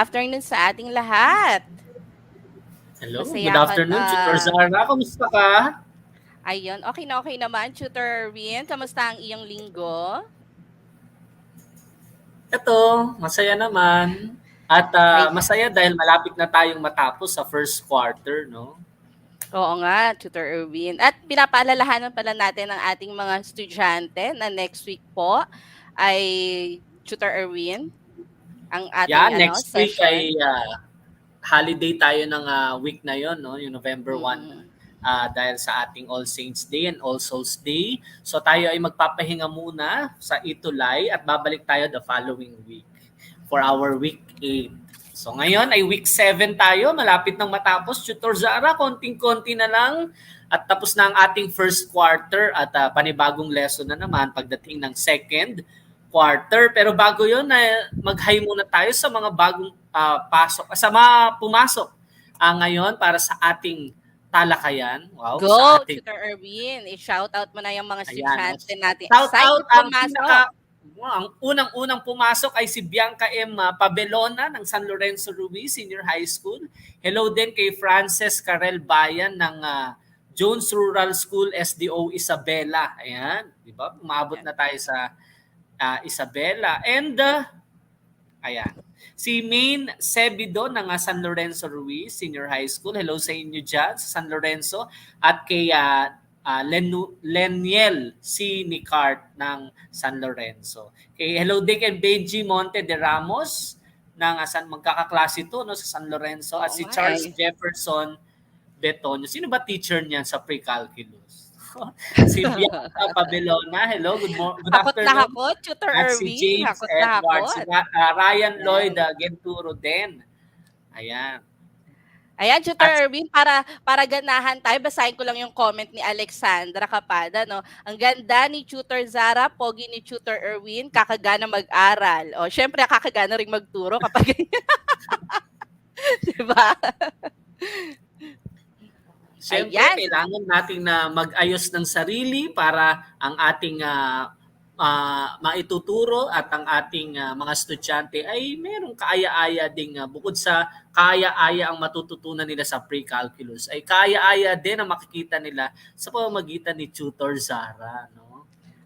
afternoon sa ating lahat. Hello, good Masaya ako, afternoon, Tutor Zara. Kamusta ka? ayun, okay na naman, Tutor Erwin. Kamusta ang iyong linggo? Ito, masaya naman. At Ayan. masaya dahil malapit na tayong matapos sa first quarter, no? Oo nga, Tutor Erwin. At pinapaalalahanan pala natin ang ating mga estudyante na next week po ay Tutor Erwin, ang Yeah, ating next week session. ay holiday tayo ng week na yon, no? Yung November 1 Mm-mm. dahil sa ating All Saints Day and All Souls Day. So tayo ay magpapahinga muna sa Itulay at babalik tayo the following week for our week 8. So ngayon ay week 7 tayo, malapit nang matapos. Tutor Zara, konting-konti na lang at tapos na ang ating first quarter at panibagong lesson na naman pagdating ng second quarter. Pero bago yon na mag-hi muna tayo sa mga bagong pasok, sa mga pumasok ngayon para sa ating talakayan. Wow, sa Go, ating, Tutor Erwin. I-shout out mo na yung mga ayan. No? estudyante natin. Shout out Excited ang pumasok. ang unang-unang pumasok ay si Bianca M. Pabelona ng San Lorenzo Ruiz Senior High School. Hello din kay Frances Carel Bayan ng Jones Rural School SDO Isabela. Ayan, di ba? Umabot na tayo sa Isabela. And ayan. Si Main Sebido ng San Lorenzo Ruiz Senior High School. Hello sa inyo dyan sa San Lorenzo. At kay Leniel C. Nicart ng San Lorenzo. Kay hello din kay Benji Monte de Ramos ng magkakaklase to no, sa San Lorenzo. At Oo si nga Charles eh. Jefferson Betonyo. Sino ba teacher niyan sa pre-calculus? Si Bianca Pabelona. Hello, good Hakot na afternoon. hakot, Tutor At si Erwin. James Hakot na Edwards, si hakot. Ryan Lloyd Yan. Genturo din. Ayan. Ayan, Tutor At Erwin, para ganahan tayo, basahin ko lang yung comment ni Alexandra Kapada, no? Ang ganda ni Tutor Zara, pogi ni Tutor Erwin, kakagana mag-aral. O, syempre, kakagana ring magturo kapag ganyan. Diba? siyempre, Ayan. kailangan nating na mag-ayos ng sarili para ang ating maituturo at ang ating mga estudyante ay merong kaaya-aya ding bukod sa kaaya-aya ang matututunan nila sa pre-calculus ay kaaya-aya din ang makikita nila sa pamamagitan ni Tutor Zara, no?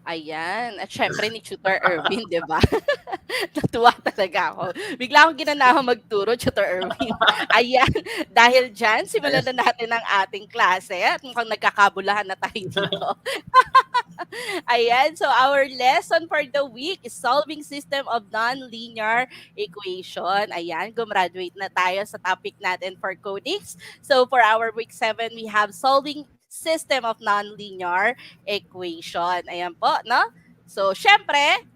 Ayan. At syempre ni Tutor Erwin, di ba? Natuwa talaga ako. Bigla akong ginanahan magturo, Tutor Erwin. Ayan. Dahil dyan, simulan Ayos. na natin ang ating klase. At mukhang nagkakabulahan na tayo dito. Ayan, so our lesson for the week is solving system of nonlinear equation. Ayan, gumraduate na tayo sa topic natin for codings. So for our week 7, we have solving system of nonlinear equation. Ayan po, no? So, syempre,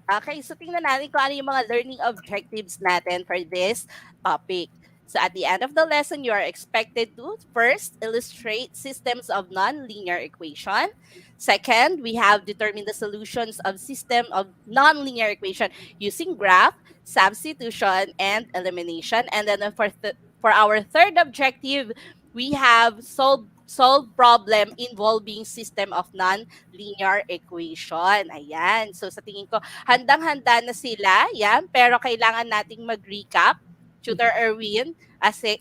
okay, so tingnan natin kung ano yung mga learning objectives natin for this topic. So at the end of the lesson, you are expected to first illustrate systems of nonlinear equation. Second, we have determined the solutions of system of nonlinear equation using graph, substitution, and elimination. And then for our third objective, we have solve problem involving system of non-linear equation. Ayan. So sa tingin ko, handang-handa na sila, yan, pero kailangan nating mag-recap, Tutor Erwin, kasi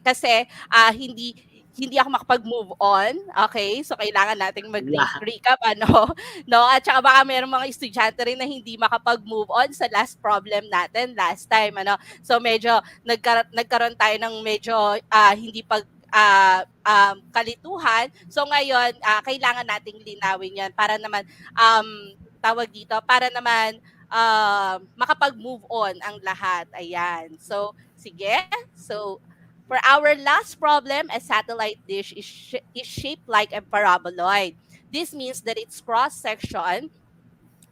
hindi hindi ako makapag-move on. Okay? So kailangan nating Yeah. mag-recap ano, no? At saka baka mayroong mga estudyante rin na hindi makapag-move on sa last problem natin last time ano. So medyo nagkaroon tayo ng medyo hindi kalituhan. So ngayon, kailangan nating linawin 'yan para naman tawag dito, para naman makapag-move on ang lahat. Ayan. So sige. So for our last problem, a satellite dish is shaped like a paraboloid. This means that its cross section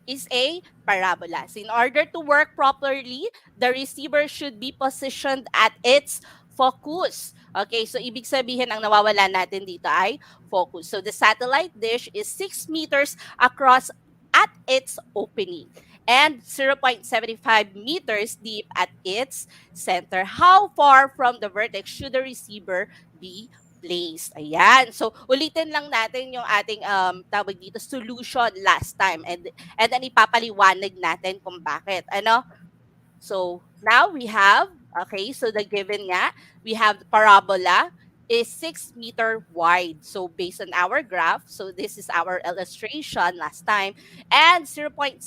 is a parabola. So in order to work properly, the receiver should be positioned at its focus. Okay, so ibig sabihin ang nawawala natin dito ay focus. So the satellite dish is 6 meters across at its opening and 0.75 meters deep at its center. How far from the vertex should the receiver be placed? Ayan. So, ulitin lang natin yung ating tawag dito solution last time and then ipapaliwanag natin kung bakit. Ano? So, now we have Okay, so the given nga, we have the parabola is 6 meter wide. So based on our graph, so this is our illustration last time, and 0.75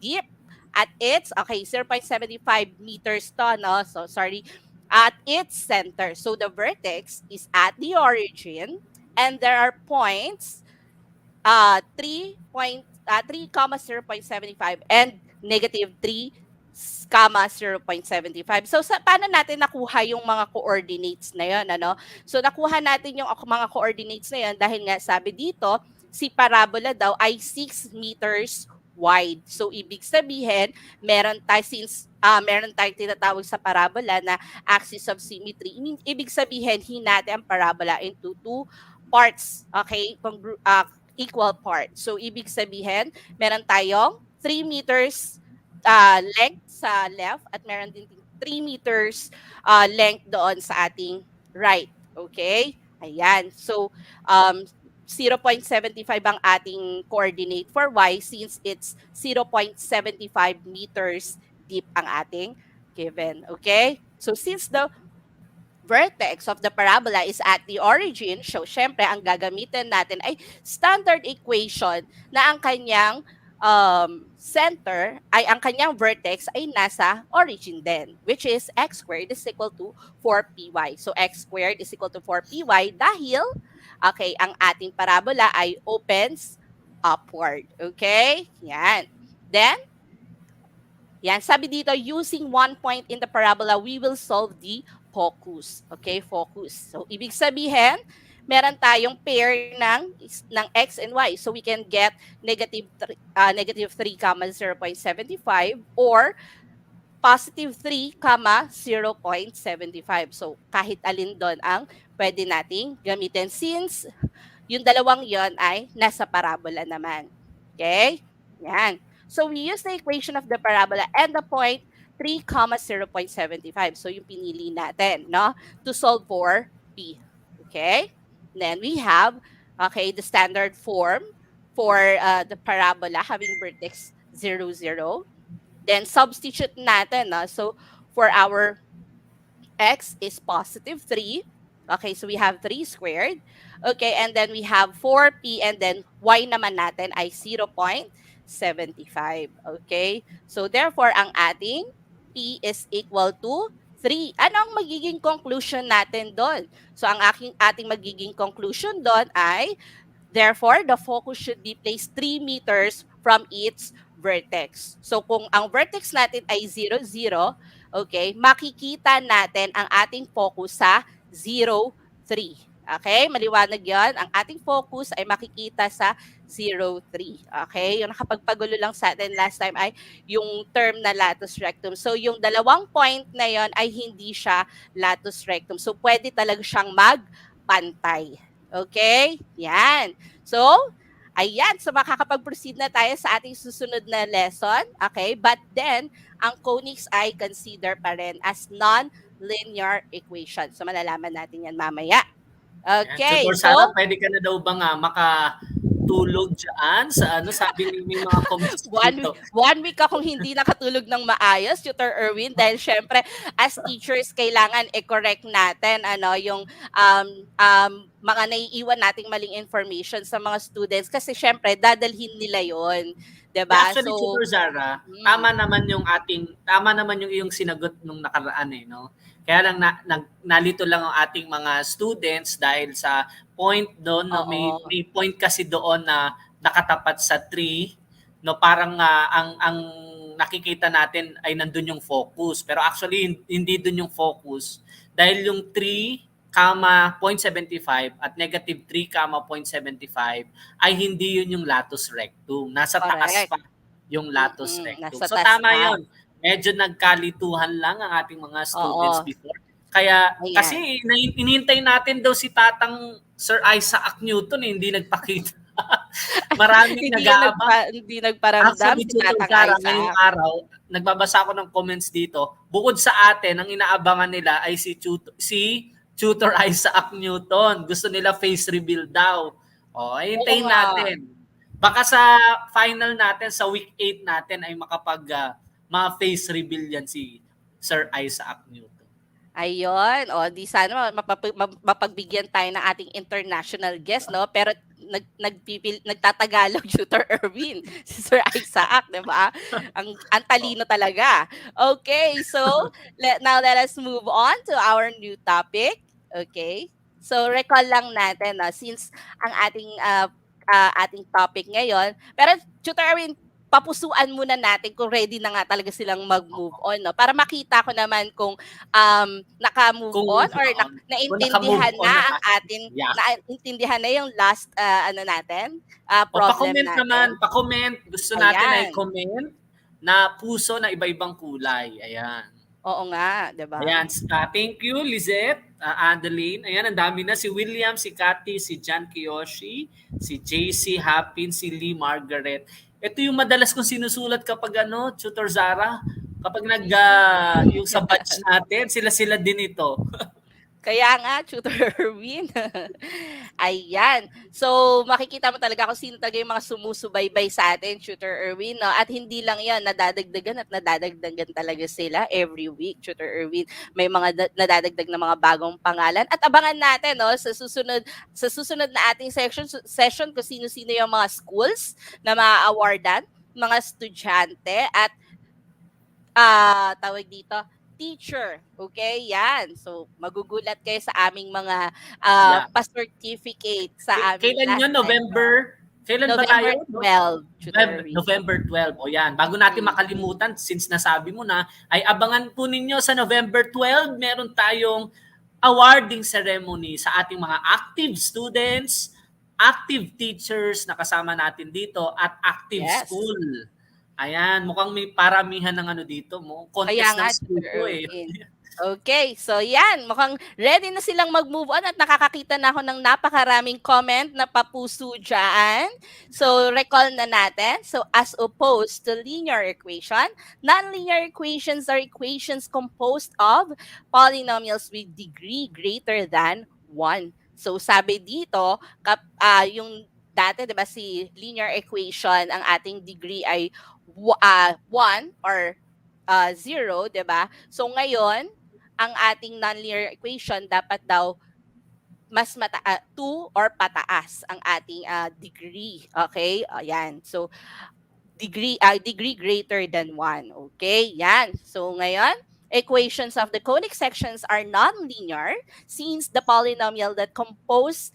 deep at its, okay, 0.75 meters to, no? So sorry, at its center. So the vertex is at the origin, and there are points 3 comma 0.75 and negative 3 comma 0.75. So sa paano natin nakuha yung mga coordinates na yon, ano? So nakuha natin yung mga coordinates na yon dahil nga sabi dito si parabola daw ay 6 meters wide. So ibig sabihin, meron tayong tinatawag sa parabola na axis of symmetry. Ibig sabihin, hinati ang parabola into two parts, okay? Equal parts. So, ibig sabihin, meron tayong 3 meters length sa left at meron din 3 meters length doon sa ating right. Okay? Ayan. So, um, 0.75 ang ating coordinate for y since it's 0.75 meters deep ang ating given. Okay? So, since the vertex of the parabola is at the origin, so syempre ang gagamitin natin ay standard equation na ang kanyang center ay ang kanyang vertex ay nasa origin din, which is x squared is equal to 4py. So x squared is equal to 4py dahil okay, ang ating parabola ay opens upward. Okay? Yan. Then, yan, sabi dito, using one point in the parabola, we will solve the focus. Okay, focus. So, ibig sabihin, meron tayong pair ng x and y. So, we can get negative 3 comma 0.75 or positive 3 comma 0.75. So, kahit alin doon ang pwede nating gamitin since yung dalawang yon ay nasa parabola naman. Okay? Yan. So we use the equation of the parabola and the point 3, 0.75. So yung pinili natin, no? To solve for P. Okay? Then we have, okay, the standard form for the parabola having vertex 0, 0. Then substitute natin, no? So for our x is positive 3. Okay, so we have 3 squared. Okay, and then we have 4p and then y naman natin ay 0.75. Okay, so therefore, ang ating p is equal to 3. Ano ang magiging conclusion natin doon? So ang ating magiging conclusion doon ay therefore, the focus should be placed 3 meters from its vertex. So kung ang vertex natin ay 0, 0, okay, makikita natin ang ating focus sa 0, 3. Okay, maliwanag yon. Ang ating focus ay makikita sa 0, 3. Okay, yung nakapagpagulo lang sa atin last time ay yung term na latus rectum. So yung dalawang point na yon ay hindi siya latus rectum. So pwede talaga siyang magpantay. Okay? Yan. So, ayan. So, makakapag-proceed na tayo sa ating susunod na lesson. Okay? But then, ang conics ay consider pa rin as non-linear equation. So, malalaman natin yan mamaya. Yan. Okay. Tutor So, Sarah, pwede ka na daw ba nga makatulog dyan sa ano, sabi ni may mga comments one, dito. one week akong hindi nakatulog ng maayos, Tutor Erwin, dahil syempre, as teachers, kailangan i-correct natin yung mga naiiwan nating maling information sa mga students kasi syempre, dadalhin nila yon, 'di ba? Actually, So, Tutor Zara, mm, tama naman yung iyong sinagot nung nakaraan eh, no? Kaya lang nalito lang ang ating mga students dahil sa point doon, no? oo, May point kasi doon na nakatapat sa tree, no? Parang ang nakikita natin ay nandun yung focus. Pero actually, hindi dun yung focus. Dahil yung 3, 0.75 at negative 3, 0.75 ay hindi yun yung latus rectum. Nasa taas correct. pa yung latus rectum. Nasa So taas tama pa. yon. Medyo nagkalituhan lang ang ating mga students Oo, before. Kaya ayan. kasi inintay natin daw si Tatang Sir Isaac Newton hindi nagpakita. Maraming nag-aabang. Hindi nagparamdam Actually, si Tutor Tatang Sara, ngayong Isaac. araw, nagbabasa ako ng comments dito. Bukod sa atin, ang inaabangan nila ay si Tutor Isaac Newton. Gusto nila face reveal daw. O, Oo hintayin nga. natin. Baka sa final natin, sa week 8 natin, ay mga face reveal yan Sir Isaac Newton. Ayun, o di sana mapagbigyan tayo ng ating international guest, no? Pero nagtatagalog Tutor Erwin, si Sir Isaac, 'di ba? Ang Oh, talino talaga. Okay, so now let us move on to our new topic. Okay? So recall lang natin, no, since ang ating topic ngayon, pero Tutor Erwin, papusuan muna natin kung ready na nga talaga silang mag-move on, no? Para makita ko naman kung naka-move kung, on or kung naka-move naintindihan on na na ang tayo. ating Yeah. naintindihan na yung last ano natin, O problem pa-comment naman, natin. pa-comment. Gusto natin ay Ayan. comment na puso na iba-ibang kulay. Ayan. Oo nga, 'di ba? Ayan, thank you, Lizette, Adeline. Ayan, ang dami na. Si William, si Cathy, si John Kiyoshi, si JC, Hapin, si Lee, Margaret. Ito yung madalas kong sinusulat kapag Tutor Zara, kapag yung sa batch natin, sila-sila din ito. Kaya nga, Tutor Erwin. Ayan. So, makikita mo talaga kung sino talaga yung mga sumusubaybay sa atin, Tutor Erwin. No? At hindi lang yan, nadadagdagan at nadadagdagan talaga sila every week, Tutor Erwin. May mga nadadagdag na mga bagong pangalan. At abangan natin no, sa susunod na ating session kung sino-sino yung mga schools na ma-awardan, mga estudyante at tawag dito, teacher. Okay, yan. So, magugulat kayo sa aming mga Yeah. pa-certificate sa aming Kailan last yun? session. Kailan ba November tayo? 12, Tutor Erwin. November 12. O yan, bago natin Mm. makalimutan, since nasabi mo na, ay abangan po ninyo sa November 12, meron tayong awarding ceremony sa ating mga active students, active teachers na kasama natin dito, at active Yes. school. Ayan, mukhang may paramihan ng dito mo. Kaya Contest ng nga, school Tutor to eh. Erwin. Okay, so yan, mukhang ready na silang mag-move on at nakakakita na ako ng napakaraming comment na papuso dyan. So, recall na natin. So, as opposed to linear equation, nonlinear equations are equations composed of polynomials with degree greater than 1. So, sabi dito, yung dati, di ba, si linear equation, ang ating degree ay 1 or 0, 'di ba? So ngayon, ang ating nonlinear equation dapat daw 2 or pataas ang ating degree. Okay? Ayan. So degree greater than 1. Okay? Yan. So ngayon, equations of the conic sections are nonlinear since the polynomial that compose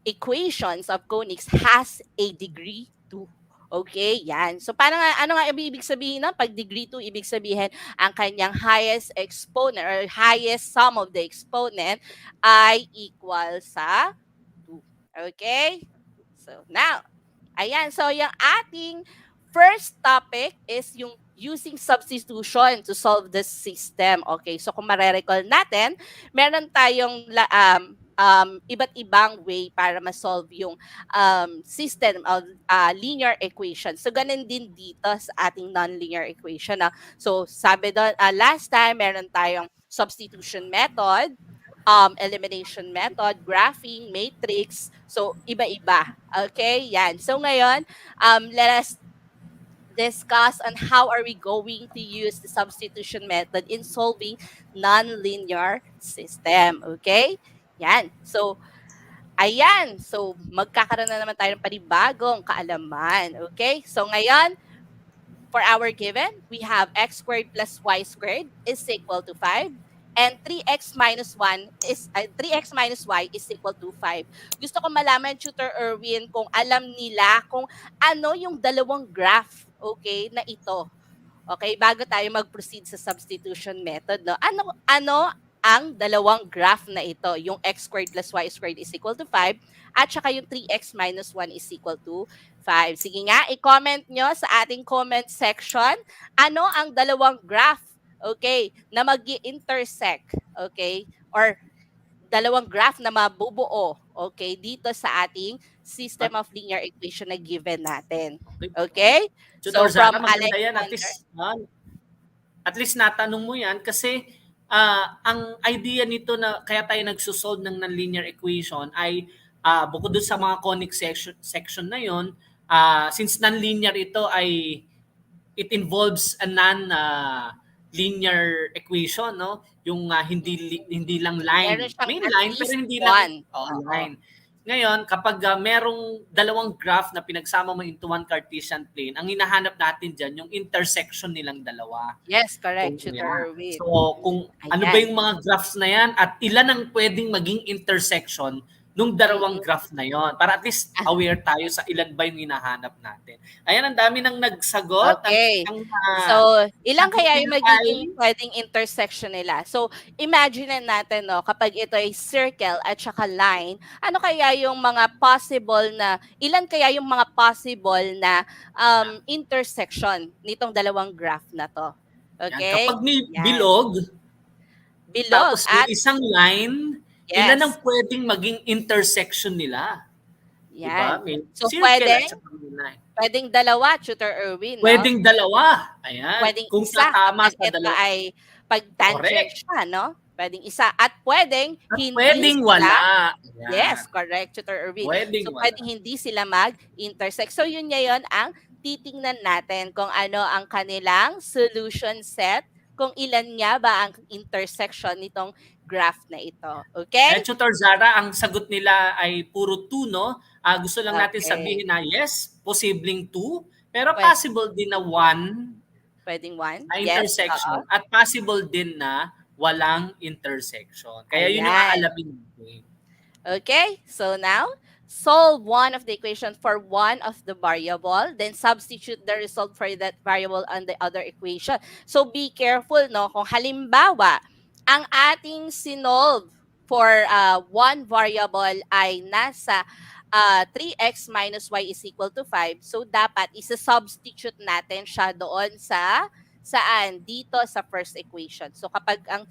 equations of conics has a degree 2. Okay, yan. So, ano nga ibig sabihin ng pag degree 2? Ibig sabihin, ang kanyang highest exponent or highest sum of the exponent ay equal sa 2. Okay? So, now, ayan. So, yung ating first topic is yung using substitution to solve the system. Okay, so kung marerecall natin, meron tayong iba't ibang way para ma-solve yung system of linear equation. So, ganun din dito sa ating nonlinear equation. So, sabi doon, last time, meron tayong substitution method, elimination method, graphing, matrix. So, iba-iba. Okay, yan. So, ngayon, let us discuss on how are we going to use the substitution method in solving nonlinear system. Okay? Yan. So, ayan. So, magkakaroon na naman tayo ng panibagong kaalaman. Okay? So, ngayon, for our given, we have x squared plus y squared is equal to 5. And 3x minus 1 is 3x minus y is equal to 5. Gusto ko malaman, Tutor Erwin, kung alam nila kung ano yung dalawang graph, okay, na ito. Okay, bago tayo mag-proceed sa substitution method, no? Ano ang dalawang graph na ito? Yung x squared plus y squared is equal to 5 at saka yung 3x minus 1 is equal to 5. Sige nga, i-comment nyo sa ating comment section ano ang dalawang graph, okay, na mag-intersect, okay, or dalawang graph na mabubuo, okay, dito sa ating At system of linear equation na given natin. okay. Okay? Tutor So, from Zara, maganda yan. Alexander. At least natanong mo yan kasi ang idea nito na kaya tayo nagsusolve ng nonlinear equation ay bukod dun sa mga conic section na yon, since nonlinear ito ay it involves a linear equation, no? Yung hindi lang Meron line, siyang main at line pero least hindi lang one. Oo. line. Ngayon, kapag merong dalawang graph na pinagsama mo into one Cartesian plane, ang hinahanap natin diyan yung intersection nilang dalawa. Yes, correct, Kung Tutor yan. So, Erwin. kung ano ba Ayan. yung mga graphs na yan at ilan ang pwedeng maging intersection nung dalawang Mm. graph na yon para at least aware tayo sa ilan ba yung hinahanap natin. Ayan, ang dami nang nagsagot. Okay. Ang So, ilang sagot kaya yung nila ay magiging pwedeng intersection nila? So, imagine natin, no, kapag ito ay circle at saka line, ano kaya yung mga possible na, ilan kaya yung mga possible na intersection nitong dalawang graph na to? yan, kapag Okay? may Yan. bilog, Bilog tapos may at, isang line, ilan ang yes, pwedeng maging intersection nila? 'Di ba? yan. May So, circle at saka may line. pwedeng dalawa, Tutor Erwin, no? Pwedeng dalawa. Ayan. Puwedeng Kung isa tatama kapag sa ito dalawa. ay 'pag tangent Correct. siya 'no, puwedeng isa at puwedeng At hindi pwedeng sila. wala. Ayan. Yes, correct, Tutor Erwin. Pwedeng So, wala. puwedeng hindi sila mag-intersect. So, yun ngayon ang titingnan natin kung ano ang kanilang solution set, kung ilan nga ba ang intersection nitong graph na ito, okay? Tutor Zara, ang sagot nila ay puro 2, no? Gusto lang natin Okay. sabihin na yes, posibleng 2, pero Puwe possible din na 1 puwedeng 1? na Yes, oo. intersection at possible din na walang intersection. Kaya yun yung Ayan. aalamin natin. Okay, so now solve one of the equation for one of the variable, then substitute the result for that variable on the other equation. So be careful, no? Kung halimbawa, ang ating sinolve for one variable ay nasa 3x minus y is equal to 5. So dapat isa-substitute natin siya doon sa saan? Dito sa first equation. So kapag ang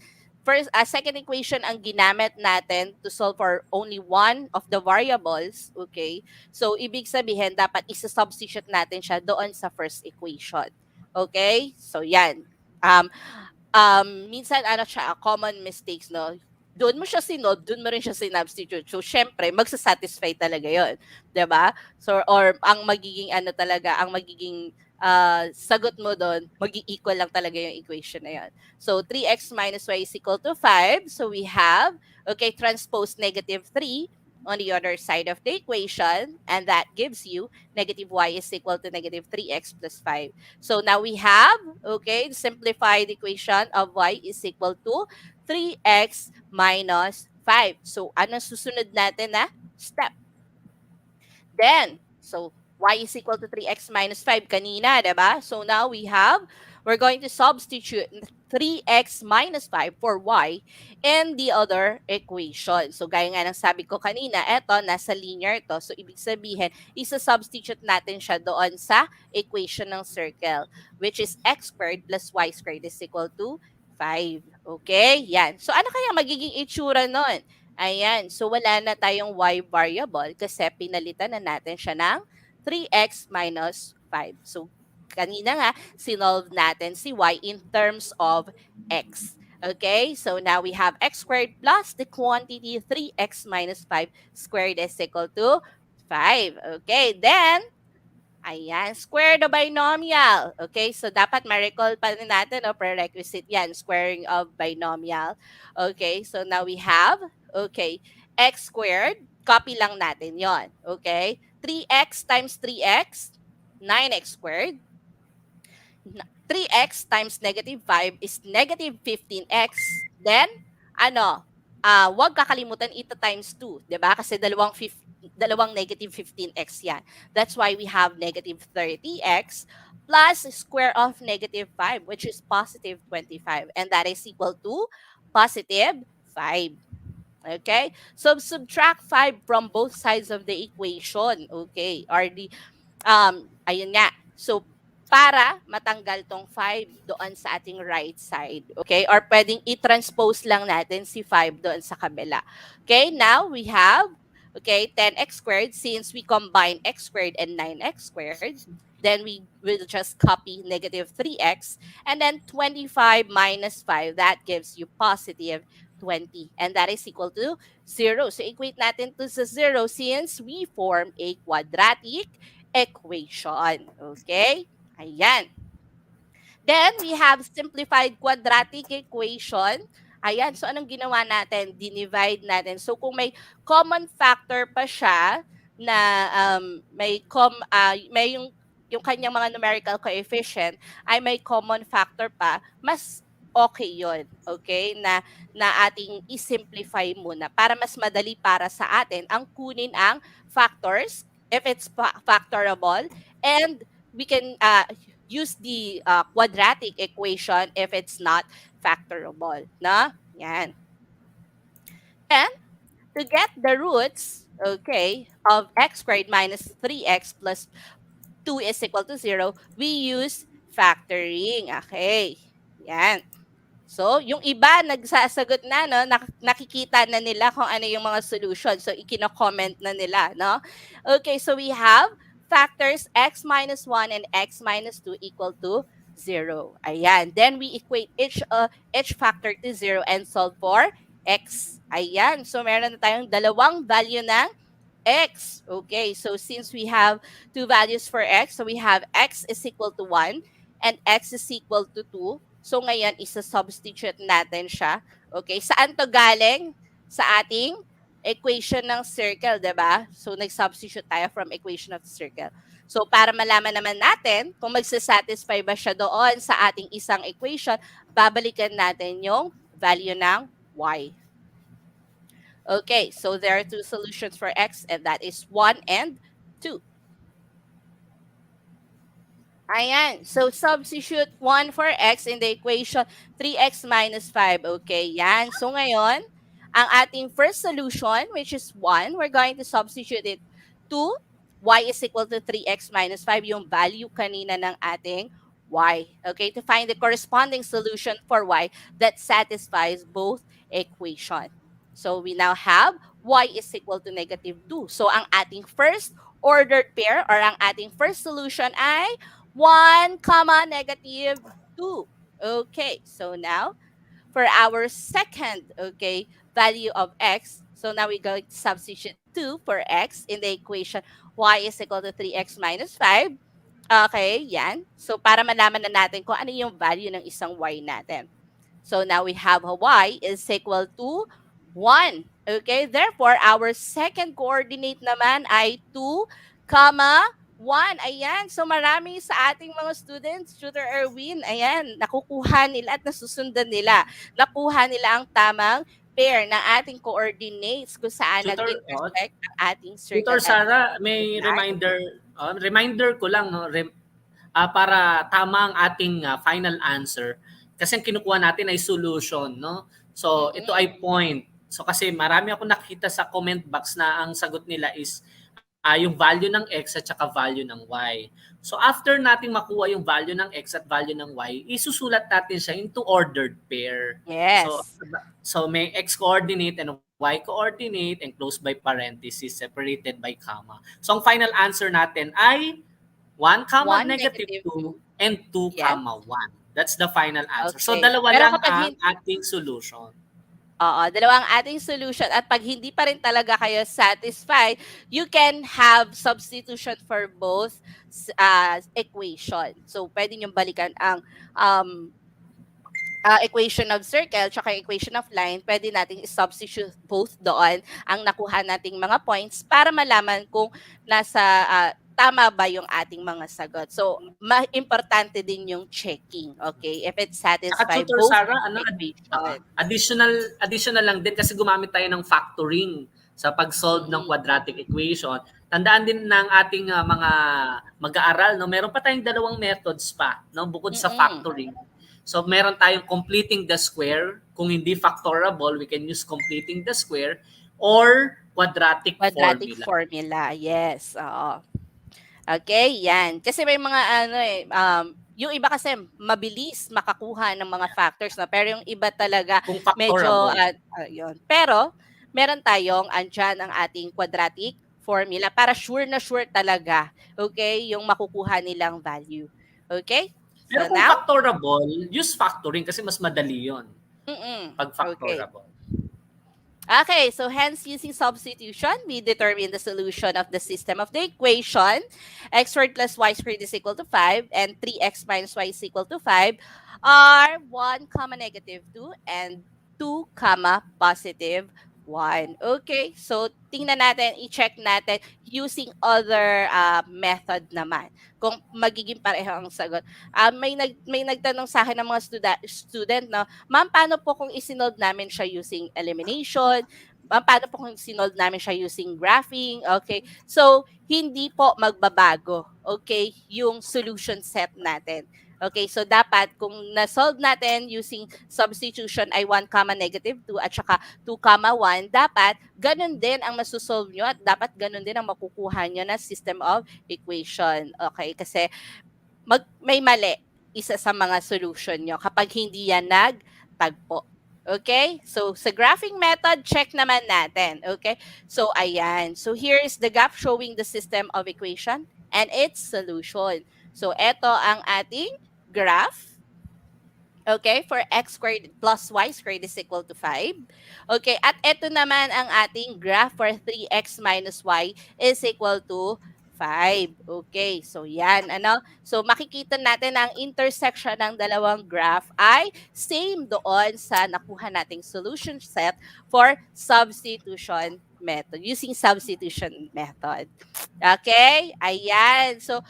second equation ang ginamit natin to solve for only one of the variables, okay? So, ibig sabihin, dapat isa-substitute natin siya doon sa first equation. Okay? So, yan. Um, minsan, ano siya, common mistakes, no? Doon mo siya sinod, doon mo rin siya sinubstitute. So, syempre, magsasatisfy talaga yon, 'di ba? So, or ang magiging ano talaga, ang magiging sagot mo doon, mag-equal lang talaga yung equation na yon. So, 3x minus y is equal to 5. So, we have, okay, transpose negative 3 on the other side of the equation, and that gives you negative y is equal to negative 3x plus 5. So, now we have, okay, simplified equation of y is equal to 3x minus 5. So, ano susunod natin na step? Then, so y is equal to 3x minus 5 kanina, diba? So now we're going to substitute 3x minus 5 for y in the other equation. So gaya nga ng sabi ko kanina, eto, nasa linear to. So ibig sabihin, isa-substitute natin siya doon sa equation ng circle, which is x squared plus y squared is equal to 5. Okay? Yan. So ano kaya magiging itsura nun? Ayan. So, wala na tayong y variable kasi pinalitan na natin siya ng 3x minus 5. So, kanina nga, sinolve natin si y in terms of x. Okay? So, now we have x squared plus the quantity 3x minus 5 squared is equal to 5. Okay? Then, ayan, square the binomial. Okay, so dapat ma-recall pa rin natin, no, prerequisite yan, squaring of binomial. Okay, so now we have, okay, x squared, copy lang natin yon. Okay, 3x times 3x, 9x squared. 3x times negative 5 is negative 15x. Then, ano, wag kakalimutan ito times 2, 'di ba? Kasi dalawang negative 15x yan. That's why we have negative 30x plus square of negative 5, which is positive 25. And that is equal to positive 5. Okay? So, subtract 5 from both sides of the equation. Okay? Or ayun nga. So, para matanggal tong 5 doon sa ating right side. Okay? Or pwedeng i-transpose lang natin si 5 doon sa kabila. Okay? Now, we have, okay, 10x squared. Since we combine x squared and 9x squared, then we will just copy negative 3x. And then 25 minus 5, that gives you positive 20. And that is equal to 0. So, equate natin to sa 0 since we form a quadratic equation. Okay? Ayan. Then, we have simplified quadratic equation. Ayan, so anong ginawa natin? Dinivide natin. So, kung may common factor pa siya na may yung kanyang mga numerical coefficient ay may common factor pa, mas okay yon, okay? Na ating i-simplify muna para mas madali para sa atin ang kunin ang factors if it's factorable, and we can use the quadratic equation if it's not factorable, na? Yan. And to get the roots, okay, of x squared minus 3x plus 2 is equal to 0, we use factoring. Okay. Yan. So, yung iba nagsasagot na, no, nakikita na nila kung ano yung mga solution. So, ikino-comment na nila, no? Okay, so we have factors x minus 1 and x minus 2 equal to 0. Ayan. Then, we equate each factor to 0 and solve for x. Ayan. So, meron na tayong dalawang value ng x. Okay, so since we have two values for x, so we have x is equal to 1 and x is equal to 2. So ngayon, isa-substitute natin siya. Okay, saan to galing? Sa ating equation ng circle, di ba? So nag-substitute tayo from equation of the circle. So para malaman naman natin kung magsasatisfy ba siya doon sa ating isang equation, babalikan natin yung value ng y. Okay, so there are two solutions for x, and that is 1 and 2. Ayan. So, substitute 1 for x in the equation 3x minus 5. Okay, yan. So, ngayon, ang ating first solution, which is 1, we're going to substitute it to y is equal to 3x minus 5, yung value kanina ng ating y. Okay, to find the corresponding solution for y that satisfies both equation. So, we now have y is equal to negative 2. So, ang ating first ordered pair or ang ating first solution ay 1, comma, negative 2. Okay, so now for our second, okay, value of x, so now we're going to substitute 2 for x in the equation y is equal to 3x minus 5. Okay, yan. So para malaman na natin kung ano yung value ng isang y natin. So now we have a y is equal to 1. Okay, therefore our second coordinate naman ay 2, comma, 1. Ayan. So marami sa ating mga students, Tutor Erwin, ayan, nakukuha nila at nasusundan nila. Nakuha nila ang tamang pair ng ating coordinates kung saan Tutor, nag-intersect ang ating Tutor circle and Sara, may line. reminder ko lang, no, para tama ang ating final answer. Kasi ang kinukuha natin ay solution, no? So, ito Mm-mm. ay point. So, kasi marami ako nakita sa comment box na ang sagot nila is yung value ng x at saka value ng y. So, after nating makuha yung value ng x at value ng y, isusulat natin siya into ordered pair. So, Yes. may x coordinate and y coordinate enclosed by parentheses separated by comma. So, ang final answer natin ay 1, 1, negative negative 2 2. and 2, Yes. 1. That's the final answer. So, Okay. dalawa Pero lang kapag ang ating solution. Oo, dalawang ating solution, at pag hindi pa rin talaga kayo satisfied, you can have substitution for both equation. So, pwede nyo balikan ang equation of circle tsaka equation of line. Pwede nating substitute both doon ang nakuha nating mga points para malaman kung nasa tama ba yung ating mga sagot. So, importante din yung checking, okay? If it Saka satisfy Tutor both Sara, equation. additional lang din kasi gumamit tayo ng factoring sa pag-solve ng Mm-mm. quadratic equation. Tandaan din ng ating mga mag-aaral, no, meron pa tayong dalawang methods pa, no, bukod sa Mm-mm. factoring. So meron tayong completing the square. Kung hindi factorable, we can use completing the square or quadratic Quadratic formula. formula, yes. Oo. Okay, yan. Kasi may mga yung iba kasi mabilis makakuha ng mga factors na, pero yung iba talaga Kung medyo factorable. yun. Pero meron tayong andyan ang ating quadratic formula para sure na sure talaga, okay, yung makukuha nilang value. Okay? Pero So kung now, factorable, use factoring kasi mas madali yon mm pag okay. factorable. Okay, so hence using substitution, we determine the solution of the system of the equation. X squared plus y squared is equal to 5 and 3x minus y is equal to 5 are 1 comma negative 2 and 2 comma positive 1. Okay, so tingnan natin, i-check natin using other method naman. Kung magiging pareho ang sagot. May nagtanong sa akin ng mga student, no, ma'am, paano po kung isinold namin siya using elimination? Ma'am, paano po kung sinold namin siya using graphing? Okay. So, hindi po magbabago, okay, yung solution set natin. Okay, so dapat kung na-solve natin using substitution ay 1 comma negative 2 at saka 2 comma 1, dapat ganun din ang masusolve nyo at dapat ganun din ang makukuha nyo na system of equation. Okay, kasi may mali isa sa mga solution nyo kapag hindi yan nagtagpo. Okay? So, sa graphing method, check naman natin. Okay? So, ayan. So, here is the graph showing the system of equation and its solution. So, ito ang ating graph. Okay, for x squared plus y squared is equal to 5. Okay, at ito naman ang ating graph for 3x minus y is equal to 5. Okay, so yan, ano? So makikita natin ang intersection ng dalawang graph ay same doon sa nakuha nating solution set for substitution method, using substitution method. Okay, ayan. So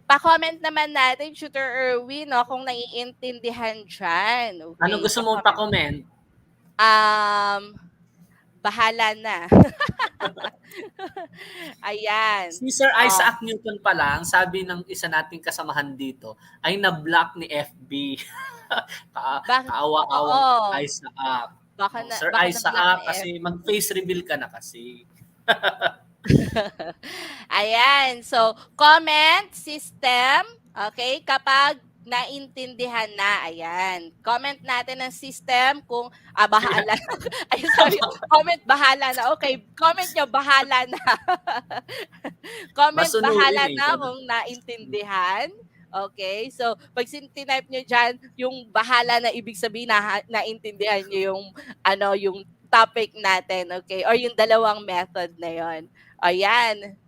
pa-comment naman natin, Tutor Erwin, no, kung naiintindihan dyan. Anong Okay, gusto mong pa-comment. pa-comment? Um, bahala na. Ayan. Si Sir Oh, Isaac Newton pa lang, sabi ng isa nating kasamahan dito, ay na-block ni FB. Kaawa-awang oo. Isaac. Baka Oh, na Sir baka na-block Isaac, ni kasi FB. mag-face reveal ka na kasi. Ayan. So, comment system, okay, kapag naintindihan na. Ayan. Comment natin ang system kung bahala. Ay, sorry. Comment bahala na. Okay. Comment nyo bahala na. Comment Masunurin bahala eh. na kung naintindihan. Okay? So, pag tinype nyo dyan, yung bahala na ibig sabihin na naintindihan nyo yung yung topic natin, okay? Or yung dalawang method na yon. Ayan.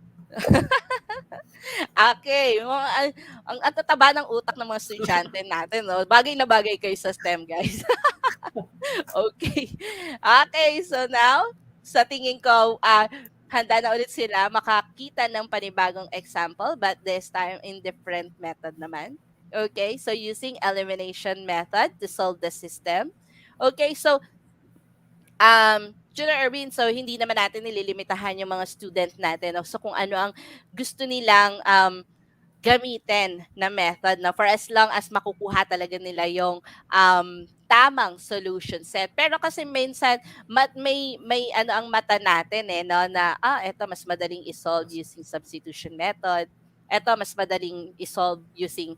Okay. Ang tataba ng utak ng mga estudyante natin, no? Bagay na bagay kayo sa STEM, guys. Okay. Okay, so now, sa tingin ko, handa na ulit sila makakita ng panibagong example, but this time in different method naman. Okay, so using elimination method to solve the system. Okay, so Junior Erwin, so hindi naman natin nililimitahan yung mga student natin. No? So kung ano ang gusto nilang gamitin na method na for as long as makukuha talaga nila yung tamang solution set. Pero kasi minsan may ano ang mata natin no na eto mas madaling i-solve using substitution method. Eto mas madaling i-solve using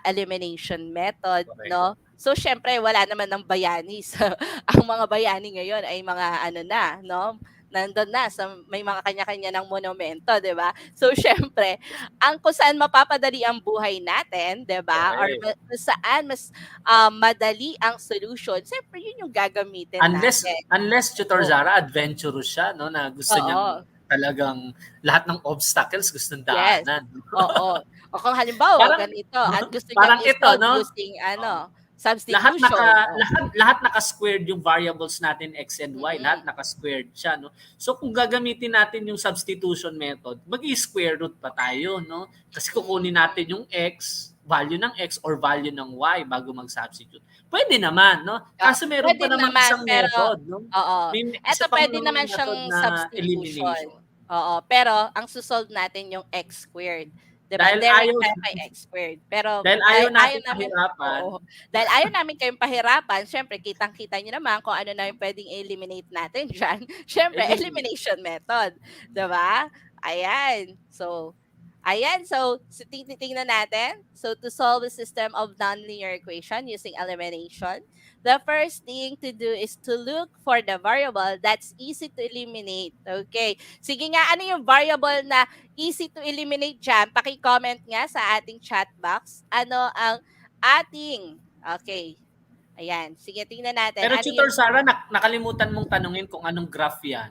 elimination method, Correct. no? So syempre wala naman ng bayani. So ang mga bayani ngayon ay mga ano na, no? Nandun na sa may mga kanya-kanya ng monumento, 'di ba? So syempre, ang kung saan mapapadali ang buhay natin, 'di ba? Or Correct. kung saan mas madali ang solution, siyempre yun yung gagamitin natin. Unless Tutor Oh, Zara, adventurous siya, no, na gusto niyang oo. talagang lahat ng obstacles gustong Yes. daanan. Oo. O kung halimbawa Parang ganito at gusto niyang parang ito, i-solve no? using Oh, lahat substitution. Oh. lahat naka-squared yung variables natin x and y, lahat Mm-mm. naka-squared siya, no. So kung gagamitin natin yung substitution method, magi-square root pa tayo, no? Kasi kukunin Mm-mm. natin yung x, value ng x or value ng y bago mag-substitute. Pwede naman, no? Kaso meron Puwede pa namang naman isang pero method, no? oo, May eto isa pang puwede naman method siyang na substitution. elimination. Oo, pero ang natin yung x squared, 'di ba? Dahil Direct ayaw tayo kay x squared. Pero dahil ay ayaw ayaw natin namin pahirapan, oo, dahil ayaw namin kayong pahirapan, siyempre kitang-kita niyo naman kung ano na yung puwedeng i-eliminate natin diyan. Siyempre eliminate. elimination method, 'di ba? Ayan. So ayan, so titingnan natin. So to solve a system of nonlinear equation using elimination, the first thing to do is to look for the variable that's easy to eliminate. Okay. Sige nga, ano yung variable na easy to eliminate dyan? Paki-comment nga sa ating chat box. Ano ang ating, okay, Ayan. Sige, tingnan natin. Pero Ano Tutor yung... Sarah, nakalimutan mong tanungin kung anong graph yan.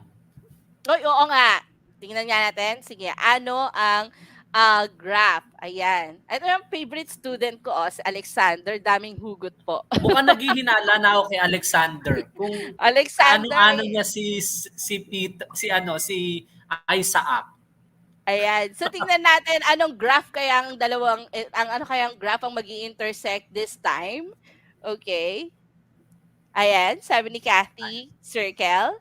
Uy, oo nga. Tingnan nga natin. Sige, ano ang graph? Ayan. Ito yung favorite student ko, si Alexander. Daming hugot po. Mukhang naghihinala na ako kay Alexander. Kung Alexander, kaano-ano niya si Pete, si Isaac. ayan. So tingnan natin anong graph kaya ang dalawang ang ano kayang graph ang magi-intersect this time. Okay. Ayan, sabi ni Kathy, circle.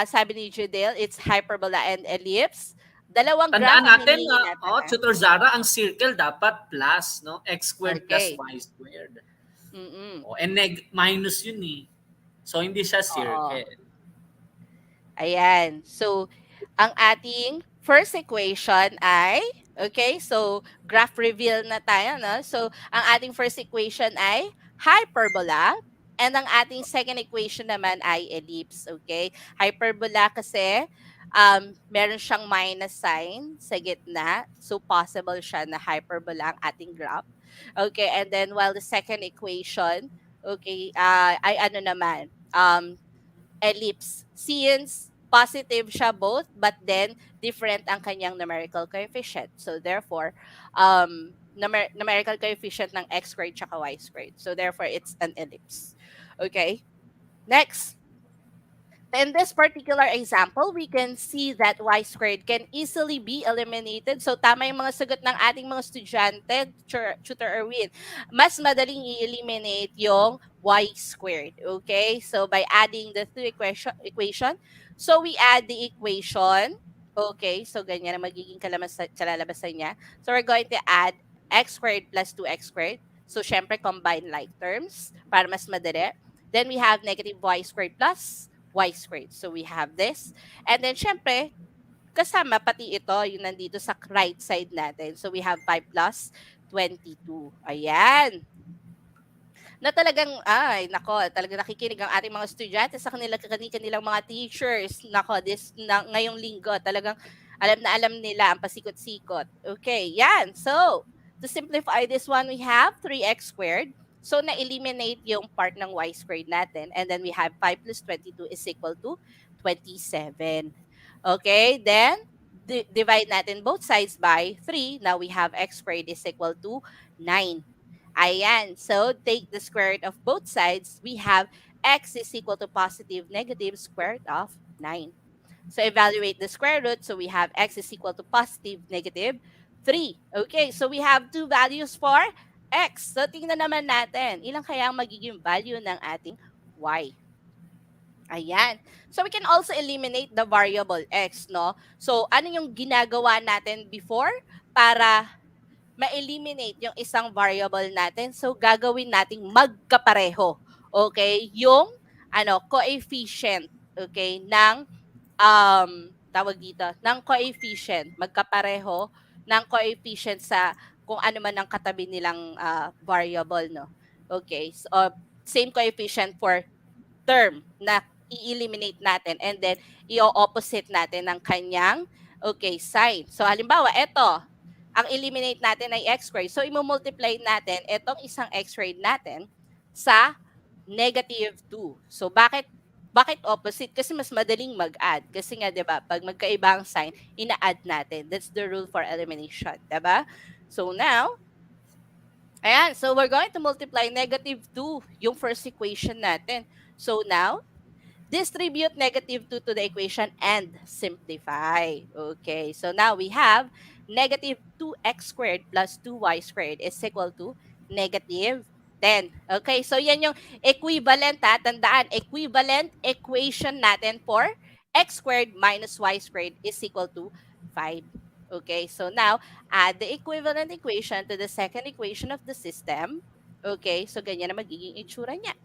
Sabi ni Judel, it's hyperbola and ellipse. Dalawang graph Tandaan ang natin hinihingi na, natin. Tutor Zara, ang circle dapat plus, no? X squared plus Okay. Y squared. Mm-mm. And minus yun eh. So, hindi siya Oo. circle. Ayan. So, ang ating first equation ay, okay, so graph reveal na tayo, no? So, ang ating first equation ay hyperbola. And ang ating second equation naman ay ellipse, okay? Hyperbola kasi meron siyang minus sign sa gitna. So, possible siya na hyperbola ang ating graph. Okay, and then while the second equation, okay, ay ano naman, ellipse. Since positive siya both, but then different ang kanyang numerical coefficient. So therefore, numerical coefficient ng x squared tsaka y squared. So therefore, it's an ellipse. Okay? Next, in this particular example, we can see that y squared can easily be eliminated. So, tama yung mga sagot ng ating mga estudyante, Tutor Erwin. Mas madaling i-eliminate yung y squared. Okay? So, by adding the two equation. So, we add the equation. Okay? So, ganyan ang magiging kalalabasan niya. So, we're going to add x squared plus 2x squared. So, syempre, combine like terms para mas madali. Then, we have negative y squared plus y squared. So we have this. And then, syempre, kasama pati ito, yung nandito sa right side natin. So we have 5 plus 22. Ayan. Na talagang, ay, nako, talagang nakikinig ang ating mga estudyante sa kanilang mga teachers. Nako, ngayong linggo, talagang alam nila ang pasikot-sikot. Okay, yan. So, to simplify this one, we have 3x squared. So, na-eliminate yung part ng y squared natin. And then we have 5 plus 22 is equal to 27. Okay, then, divide natin both sides by 3. Now, we have x squared is equal to 9. Ayan. So, take the square root of both sides. We have x is equal to positive negative square root of 9. So, evaluate the square root. So, we have x is equal to positive negative 3. Okay, so we have two values for x. So, tingnan naman natin. Ilang kaya ang magiging value ng ating y? Ayan. So, we can also eliminate the variable x, no? So, ano yung ginagawa natin before para ma-eliminate yung isang variable natin? So, gagawin nating magkapareho. Okay? Yung coefficient, okay, ng tawag dito, ng coefficient, magkapareho ng coefficient sa kung ano man ang katabi nilang variable, no? Okay? So, same coefficient for term na i-eliminate natin and then i-opposite natin ng kanyang sign. So halimbawa, ito, ang eliminate natin ay x squared. So i-multiply natin itong isang x squared natin sa negative 2. So bakit opposite? Kasi mas madaling mag-add. Kasi nga, di ba, pag magkaibang sign, ina-add natin. That's the rule for elimination. Di ba? So now, ayan, so we're going to multiply negative 2, yung first equation natin. So now, distribute negative 2 to the equation and simplify. Okay, so now we have negative 2x squared plus 2y squared is equal to negative 10. Okay, so yan yung equivalent, tandaan, equivalent equation natin for x squared minus y squared is equal to 5. Okay, so now add the equivalent equation to the second equation of the system. Okay, so ganyan na magiging itsura niya.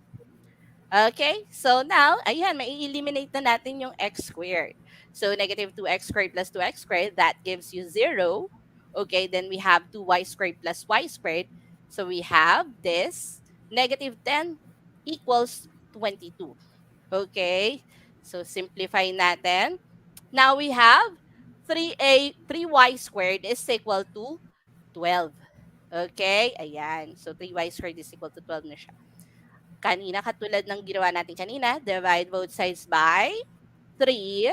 Okay, so now, ayan, mai-eliminate na natin yung x squared. So, negative 2x squared plus 2x squared, that gives you 0. Okay, then we have 2y squared plus y squared. So, we have this, negative 10 equals 22. Okay, so simplify natin. Now, we have 3y squared is equal to 12. Okay, ayan. So, 3y squared is equal to 12 na siya. kanina, katulad ng ginawa natin kanina, divide both sides by 3.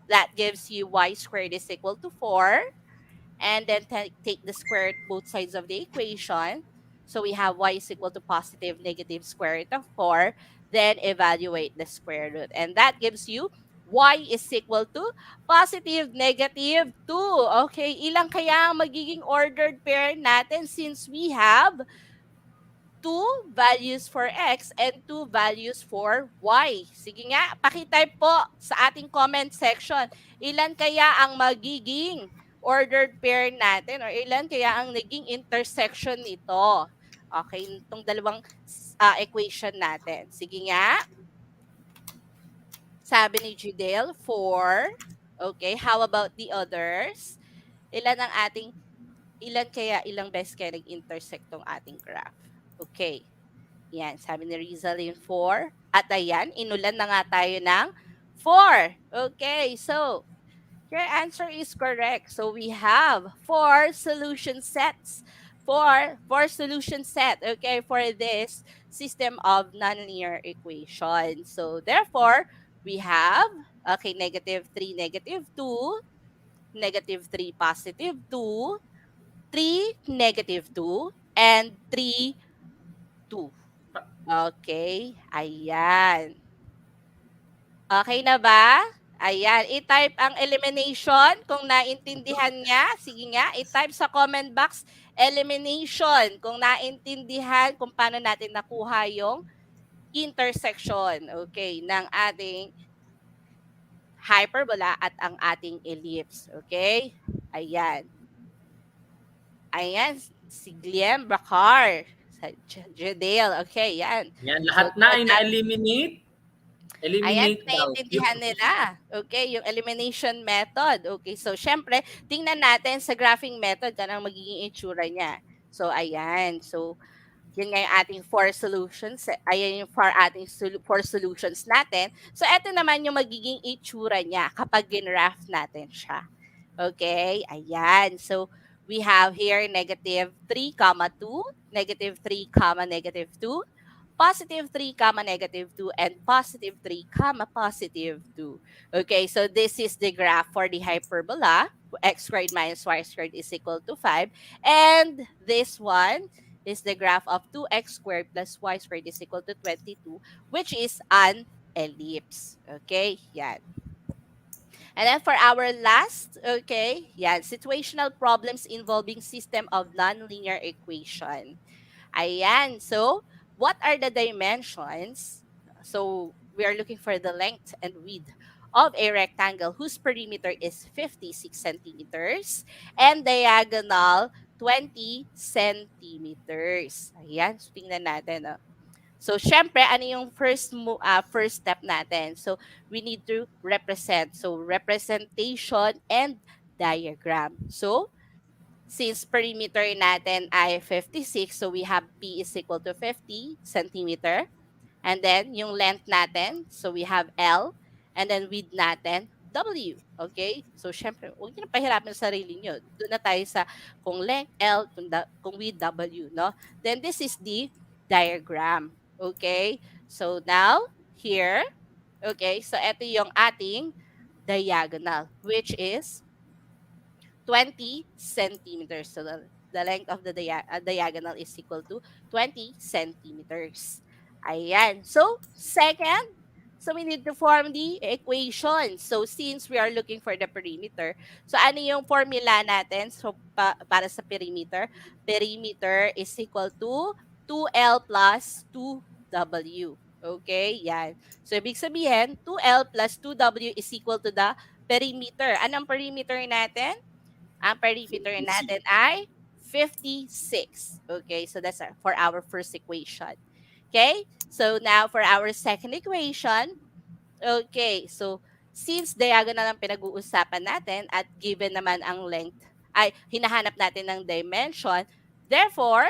That gives you y squared is equal to 4. And then take the square root both sides of the equation. So we have y is equal to positive negative square root of 4. Then evaluate the square root. And that gives you y is equal to positive negative 2. Okay, ilang kaya ang magiging ordered pair natin since we have two values for x and two values for y. Sige nga, pakitype po sa ating comment section. Ilan kaya ang magiging ordered pair natin or ilan kaya ang naging intersection nito? Okay, itong dalawang equation natin. Sige nga, sabi ni Judel, 4. Okay, how about the others? Ilan ang ating, ilan kaya, ilang beses kaya nag-intersect tong ating graph? Okay. Yan, sabi ni Rizalyn 4. At ayan, inulan na nga tayo ng 4. Okay, so your answer is correct. So we have four solution sets. Four solution set, okay, for this system of nonlinear equation. So therefore, we have, okay, -3, -2, -3, +2, 3, -2, and 3, 2. Okay, ayan. Okay na ba? Ayan, i-type ang elimination kung naintindihan niya. Sige nga, i-type sa comment box, elimination, kung naintindihan kung paano natin nakuha yung intersection, okay, ng ating hyperbola at ang ating ellipse. Okay? Ayan. Ayan, si Glenn Bacar. Sa Jadale. Okay, yan. Yan, So, lahat na ay that na-eliminate. ayan, Eliminate daw. naiintindihan nila. Okay, yung elimination method. Okay, so syempre, tingnan natin sa graphing method kung ang magiging itsura niya. So, ayan. So, yun nga yung ating four solutions. Ayan yung four solutions natin. So, eto naman yung magiging itsura niya kapag ginraph natin siya. Okay, ayan. So, we have here -3, 2, -3, -2, +3, -2, and +3, +2. Okay, so this is the graph for the hyperbola. X squared minus y squared is equal to 5. And this one is the graph of 2x squared plus y squared is equal to 22, which is an ellipse. Okay, yan. And then for our last, okay, yan, situational problems involving system of nonlinear equation. Ayan. So, what are the dimensions? So, we are looking for the length and width of a rectangle whose perimeter is 56 centimeters and diagonal 20 centimeters. Ayan. So, tingnan natin. Oh. So, syempre, ano yung first step natin? So, we need to represent. So, representation and diagram. So, since perimeter natin ay 56, so we have P is equal to 50 centimeter. And then, yung length natin, so we have L. And then, width natin, W. Okay? So, syempre, huwag nyo na pahirapan sa sarili nyo. Doon na tayo sa kung length L, kung width W. No? Then, this is the diagram. Okay? So, now, here, okay, so ito yung ating diagonal, which is 20 centimeters. So the length of the diagonal is equal to 20 centimeters. Ayan. So, second, so we need to form the equation. So, since we are looking for the perimeter, so ano yung formula natin? So, para sa perimeter, perimeter is equal to 2L plus 2W. Okay, yan. So, ibig sabihin, 2L plus 2W is equal to the perimeter. Anong perimeter natin? Ang perimeter natin ay 56. Okay, so that's for our first equation. Okay, so now for our second equation, okay, so since diagonal ang pinag-uusapan natin at given naman ang length, ay hinahanap natin ng dimension, therefore,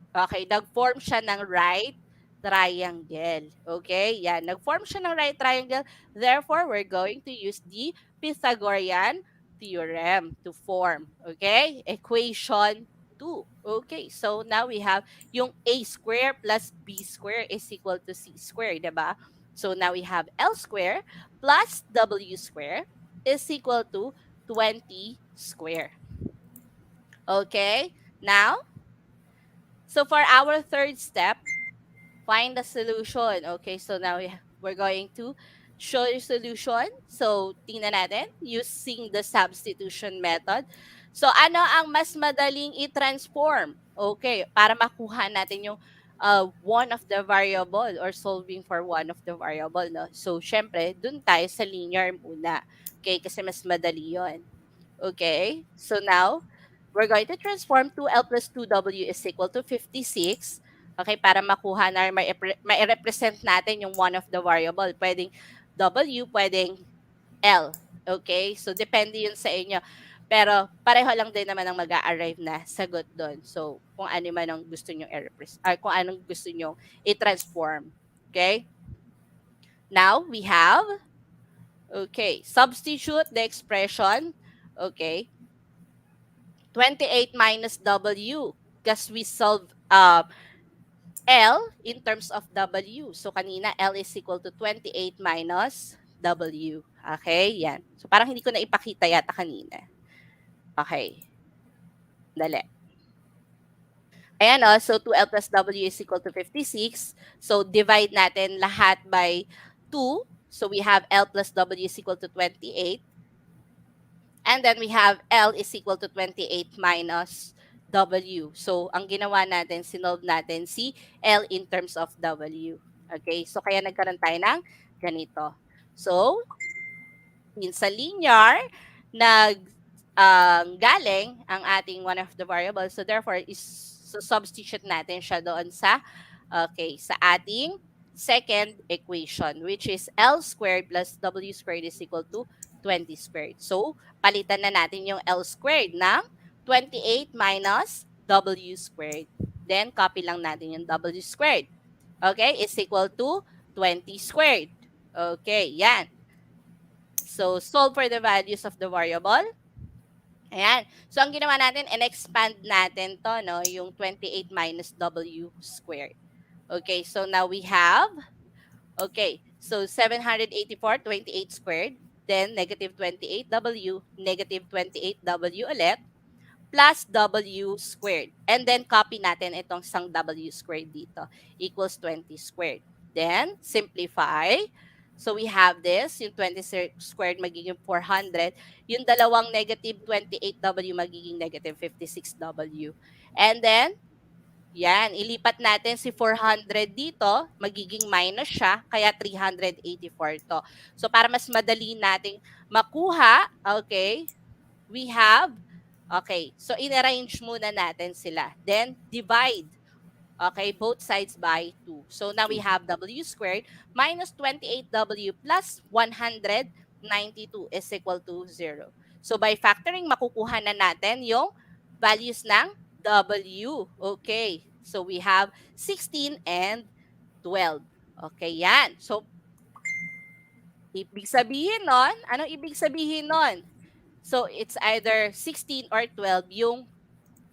okay, nag-form siya ng right triangle. Okay, yan, nag-form siya ng right triangle, therefore, we're going to use the Pythagorean theorem to form, okay, equation 2. Okay, so now we have yung A square plus B square is equal to C square, diba? So now we have L square plus W square is equal to 20 square. Okay, now, so for our third step, find the solution. Okay, so now we're going to show your solution. So, tingnan natin using the substitution method. So, ano ang mas madaling i-transform? Okay, para makuha natin yung one of the variable or solving for one of the variable. No? So, syempre, dun tayo sa linear muna. Okay, kasi mas madali yon. Okay, so now, we're going to transform 2L plus 2W is equal to 56. Okay, para makuha na ma-represent natin yung one of the variable. Pwedeng W, pwedeng L. Okay? So, depende yun sa inyo. Pero, pareho lang din naman ang mag-a-arrive na sagot doon. So, kung ano man ang gusto nyo i-represent, or kung anong gusto nyo i-transform. Okay? Now, we have, okay, substitute the expression, okay, 28 minus W because we solve L in terms of W. So, kanina, L is equal to 28 minus W. Okay, yan. So, parang hindi ko na ipakita yata kanina. Okay, dali. Ayan o, so 2L plus W is equal to 56. So, divide natin lahat by 2. So, we have L plus W is equal to 28. And then we have L is equal to 28 minus W. So, ang ginawa natin, sinolve natin si L in terms of W. Okay? So, kaya nagkaroon tayo ng ganito. So, yun sa linear, galing ang ating one of the variables. So, therefore, so substitute natin siya doon sa, okay, sa ating second equation, which is L squared plus W squared is equal to 20 squared. So, palitan na natin yung L squared ng 28 minus W squared. Then, copy lang natin yung W squared. Okay, is equal to 20 squared. Okay, yan. So, solve for the values of the variable. Ayan. So, ang ginawa natin, in-expand natin to, no, yung 28 minus W squared. Okay, so now we have, okay, so 784, 28 squared, then negative 28W, negative 28W ulit, plus W squared. And then copy natin itong isang W squared dito, equals 20 squared. Then, simplify. So, we have this, yung 20 squared magiging 400. Yung dalawang negative 28W magiging negative 56W. And then, yan, ilipat natin si 400 dito, magiging minus siya, kaya 384 to. So, para mas madali nating makuha, okay, we have, okay, so in-arrange muna natin sila. Then, divide, okay, both sides by 2. So, now we have W squared minus 28W plus 192 is equal to 0. So, by factoring, makukuha na natin yung values ng W. Okay. So, we have 16 and 12. Okay, yan. So, ibig sabihin nun, anong ibig sabihin nun? So, it's either 16 or 12 yung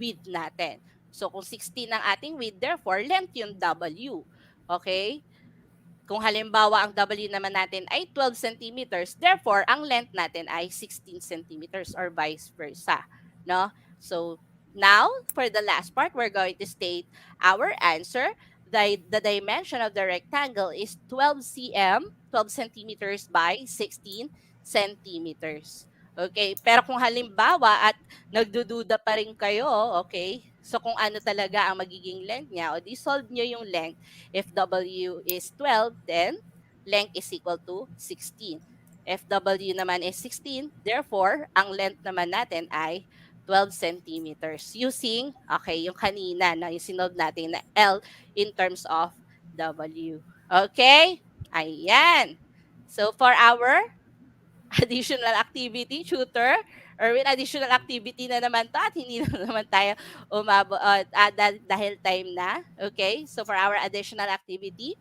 width natin. So, kung 16 ang ating width, therefore, length yung W. Okay? Kung halimbawa, ang W naman natin ay 12 centimeters, therefore, ang length natin ay 16 centimeters or vice versa. No? So, now, for the last part, we're going to state our answer. The dimension of the rectangle is 12 cm, 12 centimeters by 16 centimeters. Okay, pero kung halimbawa at nagdududa pa rin kayo, okay, so kung ano talaga ang magiging length niya, o di solve nyo yung length. If W is 12, then length is equal to 16. If W naman is 16, therefore, ang length naman natin ay 12 centimeters using, okay, yung kanina na yung sinolve natin na L in terms of W. Okay? Ayan. So, for our additional activity, tutor, or with additional activity na naman to at hindi na naman tayo dahil time na. Okay? So, for our additional activity,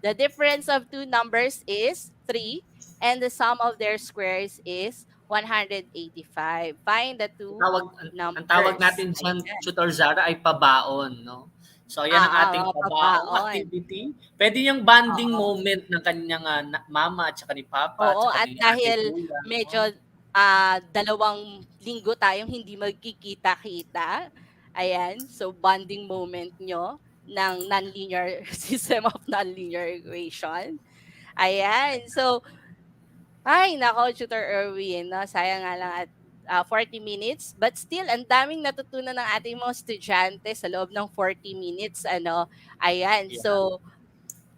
the difference of two numbers is 3 and the sum of their squares is 185. Find the Ang two tawag ang tawag numbers. natin diyan, Ayan. Tutor Zara, ay pabaon, 'no? So ayan ang ating Mga pabaong pabaon. activity. Puwede yung bonding Oo. moment ng kaniyang, mama at saka ni papa at Oo, saka at ni ate, dahil kuya, 'no? medyo, 2 linggo tayong hindi magkikita-kita, ayan, so bonding moment niyo ng nonlinear system of nonlinear equation. Ayan, so ay naku, Tutor Erwin 'no, sayang nga lang at, 40 minutes, but still ang daming natutunan ng ating mga estudyante sa loob ng 40 minutes ano. Ayan, Yeah. so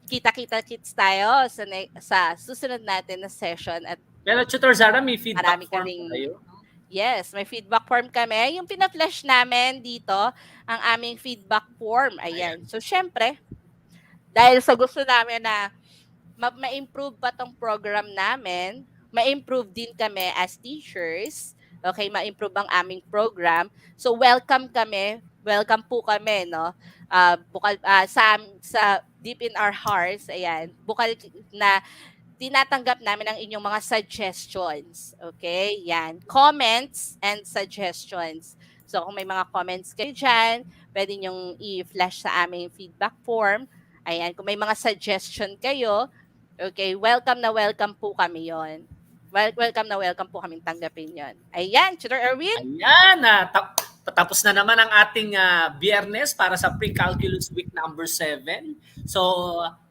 kita-kita-kits tayo sa susunod natin na session at Pero Tutor Zara, may feedback marami form ba kaming kayo? yes, may feedback form kami. Yung pina-flash namin dito, ang aming feedback form, Ayan. ayan. So siyempre, dahil sa gusto namin na ma-improve pa 'tong program namin, ma-improve din kami as teachers, okay, ma-improve ang aming program. So welcome po kami 'no, sa deep in our hearts, ayan, bukal na tinatanggap namin ang inyong mga suggestions. Okay? Yan. Comments and suggestions. So, kung may mga comments kayo dyan, pwede nyong i-flash sa aming feedback form. Ayan. Kung may mga suggestion kayo, okay, welcome po kami yon. Welcome na welcome po kaming tanggapin yon. Ayan, Tutor Erwin? Ayan, tapos na naman ang ating Biyernes para sa Pre-Calculus Week number 7. So,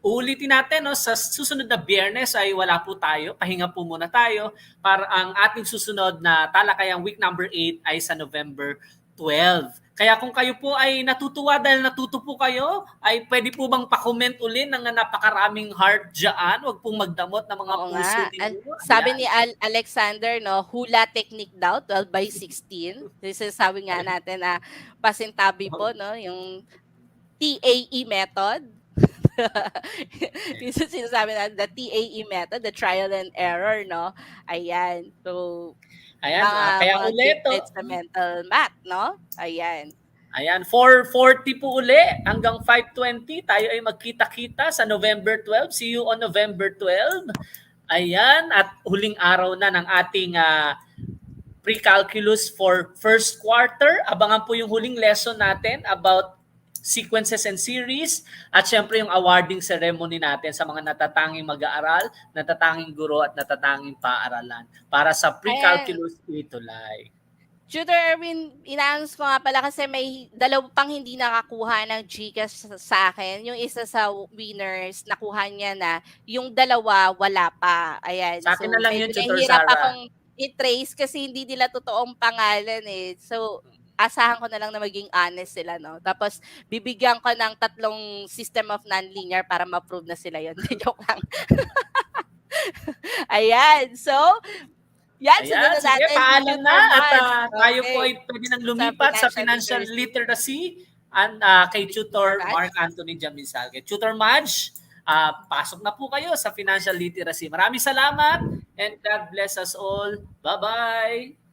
uulitin natin, no, sa susunod na Biyernes ay wala po tayo. Pahinga po muna tayo para ang ating susunod na talakayang week number 8 ay sa November 12. Kaya kung kayo po ay natutuwa dahil natuto po kayo, ay pwede po bang pa-comment uli ng napakaraming heart dyan? Huwag pong magdamot ng mga Oo puso nga. ninyo. Sabi Ayan. ni Alexander 'no, hula technique daw, 12/16. Sinasabi nga natin na pasintabi po 'no, yung TAE method. Yung sinasabi natin, the TAE method, the trial and error 'no. Ayan. So, Ayan, kaya mga ulit, gifted sa mental math 'no. Ayan. ayan, 4:40 po uli hanggang 5:20 tayo ay magkita-kita sa November 12. See you on November 12. Ayan, at huling araw na ng ating pre-calculus for first quarter. Abangan po yung huling lesson natin about sequences and series at syempre yung awarding ceremony natin sa mga natatanging mag-aaral, natatanging guro at natatanging paaralan para sa Ayan. pre-calculus itulay. Tutor Erwin, ina-announce ko nga pala kasi may dalawa pang hindi nakakuha ng GCash sa akin. Yung isa sa winners, nakuha niya na. Yung dalawa, wala pa. Ayan. Sa akin na So, lang medyo yun, Tutor nahihirap Zara. akong i-trace kasi hindi nila totoong pangalan eh. So, asahan ko na lang na maging honest sila, no? Tapos, bibigyan ko ng 3 system of nonlinear para ma-prove na sila yun. Joke lang. Ayan. So, yan, sundan Ayan, na sige, natin si paalam na Tutor at March. tayo po Okay. ay pwede nang Sa lumipat sa financial financial literacy. literacy and kay Tutor March. Mark Anthony Jamisal. Kay Tutor Madge, pasok na po kayo sa financial literacy. Maraming salamat and God bless us all. Bye-bye!